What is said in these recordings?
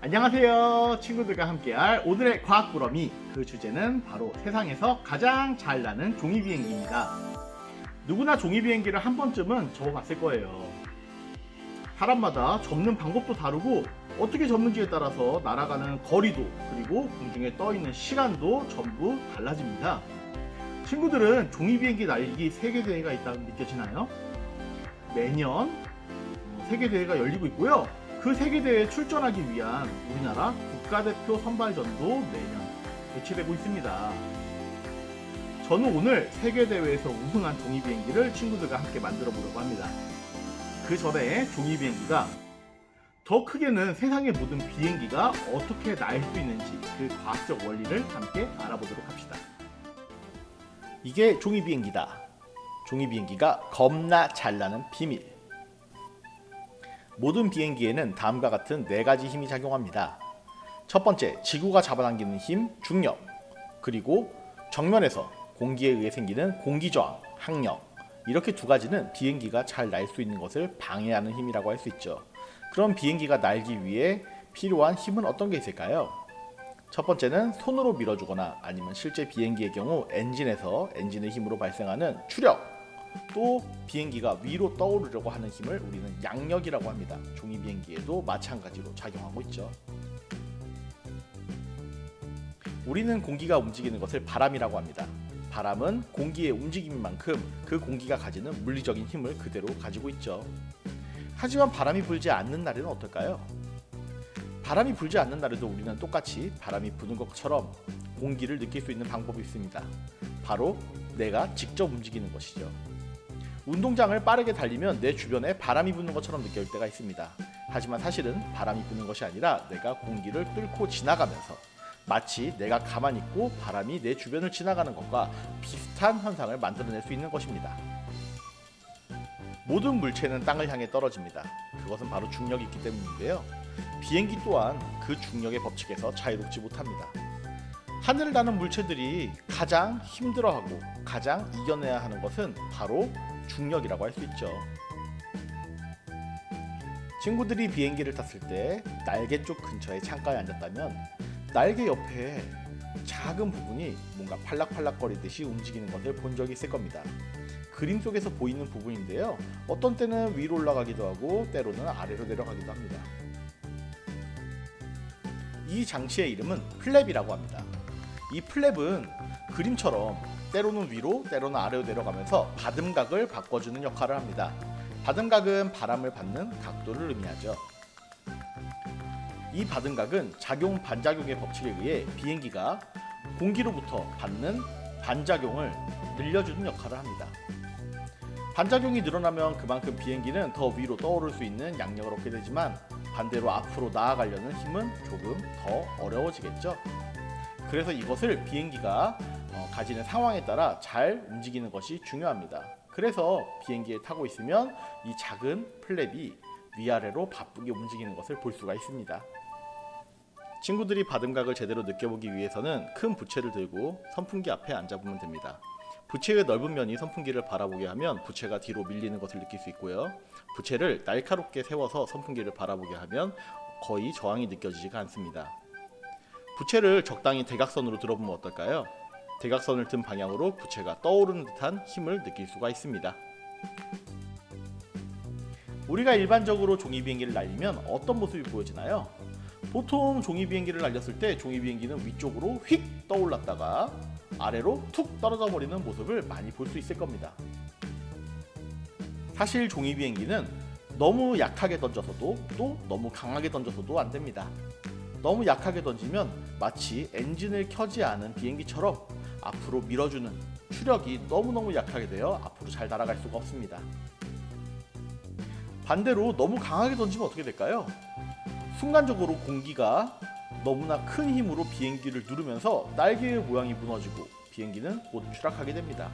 안녕하세요. 친구들과 함께할 오늘의 과학꾸러미, 그 주제는 바로 세상에서 가장 잘 나는 종이비행기입니다. 누구나 종이비행기를 한 번쯤은 접어봤을 거예요. 사람마다 접는 방법도 다르고 어떻게 접는지에 따라서 날아가는 거리도, 그리고 공중에 떠있는 시간도 전부 달라집니다. 친구들은 종이비행기 날리기 세계대회가 있다고 느껴지나요? 매년 세계대회가 열리고 있고요. 그 세계대회에 출전하기 위한 우리나라 국가대표 선발전도 매년 개최되고 있습니다. 저는 오늘 세계대회에서 우승한 종이비행기를 친구들과 함께 만들어 보려고 합니다. 그 전에 종이비행기가 더 크게는 세상의 모든 비행기가 어떻게 날 수 있는지 그 과학적 원리를 함께 알아보도록 합시다. 이게 종이비행기다. 종이비행기가 겁나 잘 나는 비밀. 모든 비행기에는 다음과 같은 4가지 힘이 작용합니다. 첫 번째, 지구가 잡아당기는 힘, 중력. 그리고 정면에서 공기에 의해 생기는 공기저항, 항력. 이렇게 2가지는 비행기가 잘 날 수 있는 것을 방해하는 힘이라고 할 수 있죠. 그럼 비행기가 날기 위해 필요한 힘은 어떤 게 있을까요? 첫 번째는 손으로 밀어주거나 아니면 실제 비행기의 경우 엔진의 힘으로 발생하는 추력. 또 비행기가 위로 떠오르려고 하는 힘을 우리는 양력이라고 합니다. 종이비행기에도 마찬가지로 작용하고 있죠. 우리는 공기가 움직이는 것을 바람이라고 합니다. 바람은 공기의 움직임인 만큼 그 공기가 가지는 물리적인 힘을 그대로 가지고 있죠. 하지만 바람이 불지 않는 날에는 어떨까요? 바람이 불지 않는 날에도 우리는 똑같이 바람이 부는 것처럼 공기를 느낄 수 있는 방법이 있습니다. 바로 내가 직접 움직이는 것이죠. 운동장을 빠르게 달리면 내 주변에 바람이 부는 것처럼 느껴질 때가 있습니다. 하지만 사실은 바람이 부는 것이 아니라 내가 공기를 뚫고 지나가면서 마치 내가 가만히 있고 바람이 내 주변을 지나가는 것과 비슷한 현상을 만들어낼 수 있는 것입니다. 모든 물체는 땅을 향해 떨어집니다. 그것은 바로 중력이 있기 때문인데요. 비행기 또한 그 중력의 법칙에서 자유롭지 못합니다. 하늘을 나는 물체들이 가장 힘들어하고 가장 이겨내야 하는 것은 바로 중력이라고 할 수 있죠. 친구들이 비행기를 탔을 때 날개 쪽 근처에 창가에 앉았다면 날개 옆에 작은 부분이 뭔가 팔락팔락거리듯이 움직이는 것을 본 적이 있을 겁니다. 그림 속에서 보이는 부분인데요. 어떤 때는 위로 올라가기도 하고 때로는 아래로 내려가기도 합니다. 이 장치의 이름은 플랩이라고 합니다. 이 플랩은 그림처럼 때로는 위로 때로는 아래로 내려가면서 받음각을 바꿔주는 역할을 합니다. 받음각은 바람을 받는 각도를 의미하죠. 이 받음각은 작용 반작용의 법칙에 의해 비행기가 공기로부터 받는 반작용을 늘려주는 역할을 합니다. 반작용이 늘어나면 그만큼 비행기는 더 위로 떠오를 수 있는 양력을 얻게 되지만 반대로 앞으로 나아가려는 힘은 조금 더 어려워지겠죠. 그래서 이것을 비행기가 가지는 상황에 따라 잘 움직이는 것이 중요합니다. 그래서 비행기에 타고 있으면 이 작은 플랩이 위아래로 바쁘게 움직이는 것을 볼 수가 있습니다. 친구들이 받음각을 제대로 느껴보기 위해서는 큰 부채를 들고 선풍기 앞에 앉아보면 됩니다. 부채의 넓은 면이 선풍기를 바라보게 하면 부채가 뒤로 밀리는 것을 느낄 수 있고요. 부채를 날카롭게 세워서 선풍기를 바라보게 하면 거의 저항이 느껴지지가 않습니다. 부채를 적당히 대각선으로 들어보면 어떨까요? 대각선을 든 방향으로 부채가 떠오르는 듯한 힘을 느낄 수가 있습니다. 우리가 일반적으로 종이비행기를 날리면 어떤 모습이 보여지나요? 보통 종이비행기를 날렸을 때 종이비행기는 위쪽으로 휙 떠올랐다가 아래로 툭 떨어져 버리는 모습을 많이 볼 수 있을 겁니다. 사실 종이비행기는 너무 약하게 던져서도 또 너무 강하게 던져서도 안 됩니다. 너무 약하게 던지면 마치 엔진을 켜지 않은 비행기처럼 앞으로 밀어주는 추력이 너무너무 약하게 되어 앞으로 잘 날아갈 수가 없습니다. 반대로 너무 강하게 던지면 어떻게 될까요? 순간적으로 공기가 너무나 큰 힘으로 비행기를 누르면서 날개의 모양이 무너지고 비행기는 곧 추락하게 됩니다.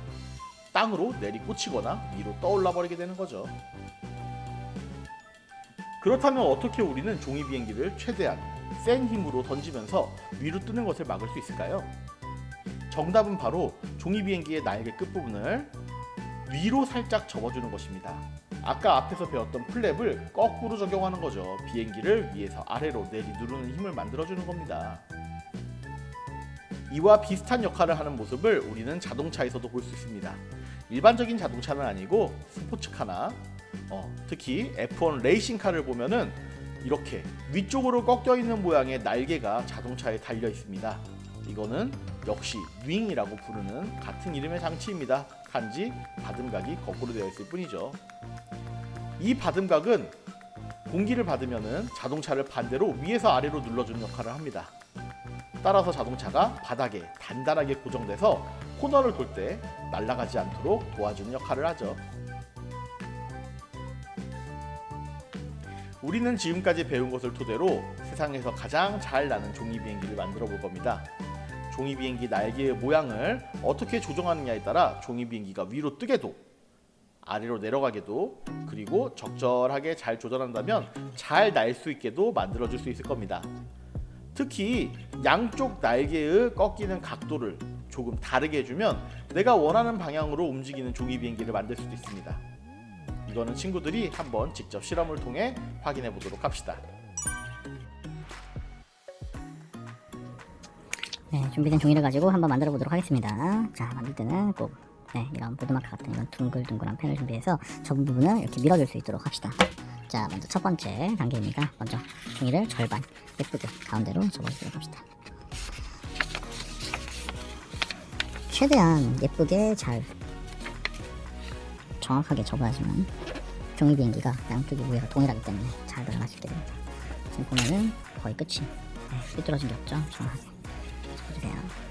땅으로 내리꽂히거나 위로 떠올라 버리게 되는 거죠. 그렇다면 어떻게 우리는 종이비행기를 최대한 센 힘으로 던지면서 위로 뜨는 것을 막을 수 있을까요? 정답은 바로 종이비행기의 날개 끝부분을 위로 살짝 접어주는 것입니다. 아까 앞에서 배웠던 플랩을 거꾸로 적용하는 거죠. 비행기를 위에서 아래로 내리누르는 힘을 만들어주는 겁니다. 이와 비슷한 역할을 하는 모습을 우리는 자동차에서도 볼 수 있습니다. 일반적인 자동차는 아니고 스포츠카나 특히 F1 레이싱카를 보면은 이렇게 위쪽으로 꺾여 있는 모양의 날개가 자동차에 달려 있습니다. 이거는 역시 윙이라고 부르는 같은 이름의 장치입니다. 단지 받음각이 거꾸로 되어 있을 뿐이죠. 이 받음각은 공기를 받으면은 자동차를 반대로 위에서 아래로 눌러주는 역할을 합니다. 따라서 자동차가 바닥에 단단하게 고정돼서 코너를 돌 때 날아가지 않도록 도와주는 역할을 하죠. 우리는 지금까지 배운 것을 토대로 세상에서 가장 잘 나는 종이 비행기를 만들어 볼 겁니다. 종이 비행기 날개의 모양을 어떻게 조정하느냐에 따라 종이 비행기가 위로 뜨게도 아래로 내려가게도 그리고 적절하게 잘 조절한다면 잘 날 수 있게도 만들어 줄 수 있을 겁니다. 특히 양쪽 날개의 꺾이는 각도를 조금 다르게 해주면 내가 원하는 방향으로 움직이는 종이 비행기를 만들 수도 있습니다. 이거는 친구들이 한번 직접 실험을 통해 확인해 보도록 합시다. 네, 준비된 종이를 가지고 한번 만들어 보도록 하겠습니다. 자, 만들 때는 꼭 이런 보드마크 같은 이런 둥글둥글한 펜을 준비해서 저 부분을 이렇게 밀어줄 수 있도록 합시다. 자, 먼저 첫 번째 단계입니다. 먼저 종이를 절반 예쁘게 가운데로 접어주도록 합시다. 최대한 예쁘게 잘 정확하게 접어야지만 종이 비행기가 양쪽이 위에가 동일하기 때문에 잘 들어갈 수 있게 됩니다. 지금 보면은 거의 끝이 삐뚤어진 게 없죠. 정확하게 접어주세요.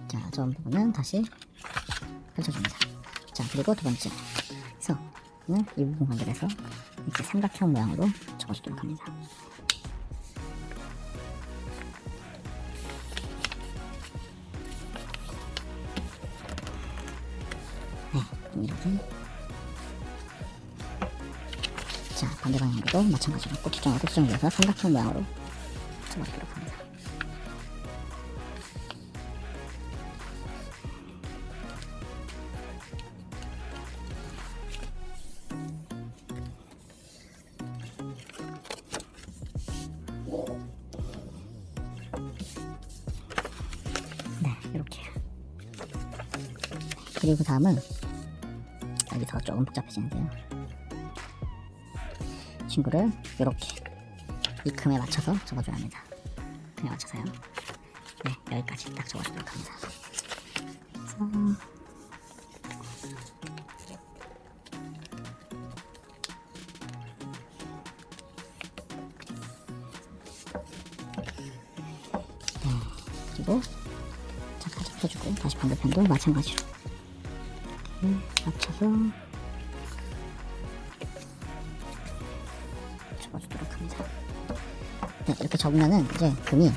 자, 저 부분은 다시 펼쳐줍니다. 자, 그리고 두 번째 그래서 이 부분 연결해서 이렇게 삼각형 모양으로 접어주도록 합니다. 네, 이렇게. 자, 반대 방향으로도 마찬가지로 꼭지점을 이어서 삼각형 모양으로 접어주도록 합니다. 네, 이렇게. 그리고 다음은 여기서 조금 복잡해지는데요. 친구를 이렇게 이 큼에 맞춰서 접어줘야 합니다. 큼에 맞춰서요. 네, 여기까지 딱 접어주도록 합니다. 그래서 그리고 잠깐 접어주고 다시 반대편도 마찬가지로 이렇게 맞춰서 접어주도록 합니다. 네, 이렇게 접으면은 이제 금이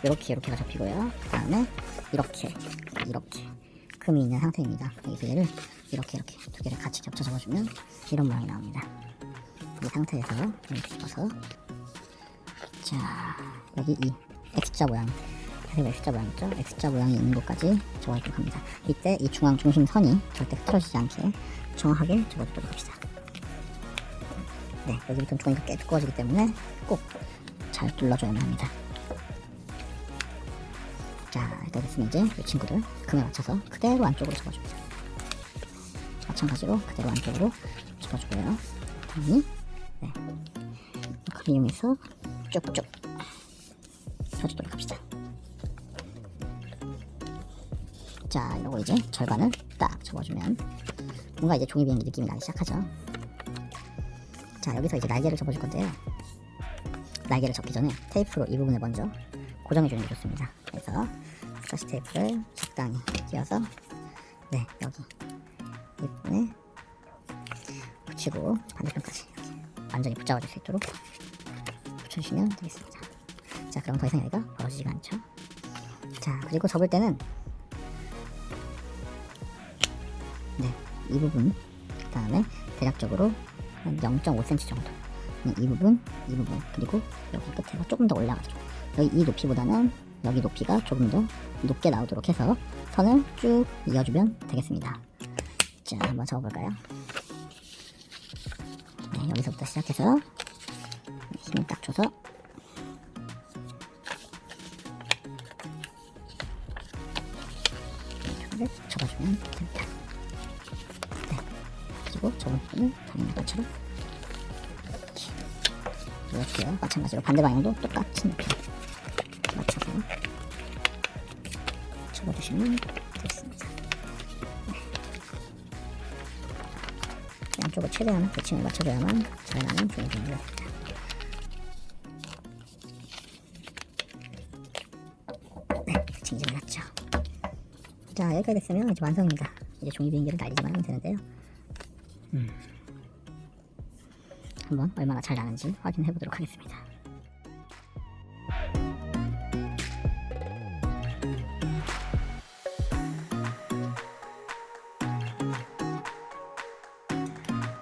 이렇게가 접히고요. 그 다음에 이렇게 금이 있는 상태입니다. 여기서 얘를 이렇게 두 개를 같이 겹쳐 접어주면 이런 모양이 나옵니다. 이 상태에서 이렇게 접어서 자, 여기 이 X자 모양 X자 모양 있죠? X자 모양이 있는 곳까지 접어주도록 합니다. 이때 이 중앙 중심선이 절대 흐트러지지 않게 정확하게 접어주도록 합시다. 네, 여기부터는 종이가 꽤 두꺼워지기 때문에 꼭 잘 눌러줘야만 합니다. 자, 이렇게 됐으면 이제 이 친구를 금에 맞춰서 그대로 안쪽으로 접어줍니다. 마찬가지로 그대로 안쪽으로 접어주고요. 다음에 네, 칼을 이용해서 쭉쭉 펴주도록 합시다. 자, 이러고 이제 절반을 딱 접어주면 뭔가 이제 종이 비행기 느낌이 나기 시작하죠. 자, 여기서 이제 날개를 접어줄 건데요. 날개를 접기 전에 테이프로 이 부분을 먼저 고정해주는 게 좋습니다. 그래서 스카시 테이프를 적당히 끼워서 네, 여기 이 부분에 붙이고 반대편까지 이렇게 완전히 붙잡아줄 수 있도록 붙여주시면 되겠습니다. 자, 그럼 더 이상 여기가 벌어지지가 않죠. 자, 그리고 접을 때는 네, 이 부분 그 다음에 대략적으로 한 0.5cm 정도 이 부분 그리고 여기 끝에가 조금 더 올라가죠. 여기 이 높이보다는 여기 높이가 조금 더 높게 나오도록 해서 선을 쭉 이어주면 되겠습니다. 자, 한번 적어볼까요? 네, 여기서부터 시작해서 힘을 딱 줘서 이거를 접어주면 됩니다. 네, 그리고 접은 부분을 당연히 것처럼 이렇게 눌러주고요. 마찬가지로 반대 방향도 똑같은 높이로 맞춰서 접어주시면 되겠습니다. 양쪽을 최대한 대칭을 맞춰줘야만 잘 나는 종이 비행기가 됩니다. 네, 대칭이 잘 났죠. 자, 여기까지 됐으면 이제 완성입니다. 이제 종이 비행기를 날리기만 하면 되는데요. 한번 얼마나 잘 나는지 확인해 보도록 하겠습니다.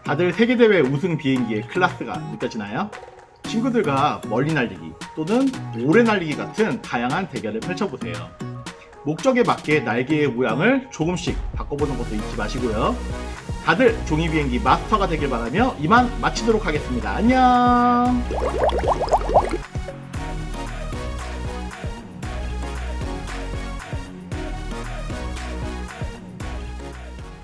다들 세계대회 우승 비행기의 클래스가 느껴지나요? 친구들과 멀리 날리기 또는 오래 날리기 같은 다양한 대결을 펼쳐보세요. 목적에 맞게 날개의 모양을 조금씩 바꿔보는 것도 잊지 마시고요. 다들 종이 비행기 마스터가 되길 바라며 이만 마치도록 하겠습니다. 안녕!